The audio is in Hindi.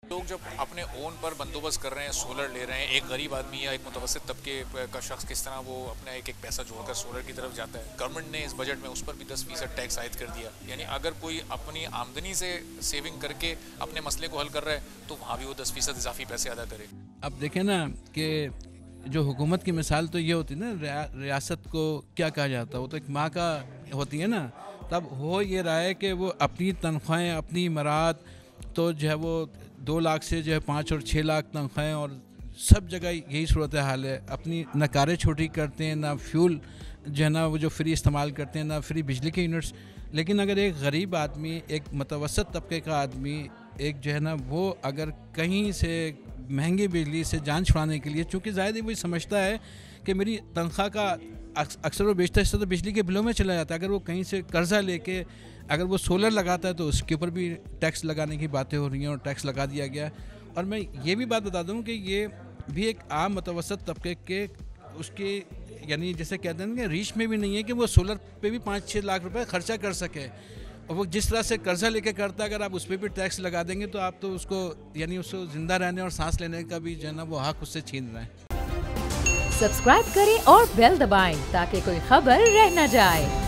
लोग जब अपने ओन पर बंदोबस्त कर रहे हैं, सोलर ले रहे हैं, एक गरीब आदमी या एक मुतवसत तबके का शख्स किस तरह वो अपना एक पैसा जोड़कर सोलर की तरफ जाता है। गवर्नमेंट ने इस बजट में उस पर भी 10% टैक्स आयद कर दिया। यानी अगर कोई अपनी आमदनी से सेविंग करके अपने मसले को हल कर रहा है तो वहाँ भी वो 10% इजाफी पैसे अदा करे। अब देखें ना कि जो हुकूमत की मिसाल तो ये होती है ना, रियासत को क्या कहा जाता है, वो तो एक माँ का होती है ना। तब हो ये रहा है कि वो अपनी तनख्वाहें, अपनी इमारत, तो जो है वो 2 लाख से जो है 5 और 6 लाख तनख्वाहें, और सब जगह यही सूरत हाल है। अपनी न कारें छोटी करते हैं, ना फ्यूल जो है ना वो जो फ्री इस्तेमाल करते हैं, ना फ्री बिजली के यूनिट्स। लेकिन अगर एक गरीब आदमी, एक मुतवसत तबके का आदमी, एक जो है ना वो अगर कहीं से महंगी बिजली से जान छुड़ाने के लिए, चूँकि ज़ाहिर है वो समझता है कि मेरी तनख्वाह का अक्सर वो बेशतर हिस्सा तो बिजली के बिलों में चला जाता है। अगर वो कहीं से कर्ज़ा लेके अगर वो सोलर लगाता है तो उसके ऊपर भी टैक्स लगाने की बातें हो रही हैं और टैक्स लगा दिया गया। और मैं ये भी बात बता दूं कि ये भी एक आम मुतवसत तबके के उसके यानी जैसे कहते हैं ना कि रीच में भी नहीं है कि वो सोलर पे भी 5-6 लाख रुपए खर्चा कर सके। और वो जिस तरह से कर्जा लेके करता है, अगर आप उस पर भी टैक्स लगा देंगे तो आप तो उसको यानी उसको ज़िंदा रहने और सांस लेने का भी जो है ना वो हक उससे छीन रहे हैं। सब्सक्राइब करें और बेल दबाएं ताकि कोई खबर रह न जाए।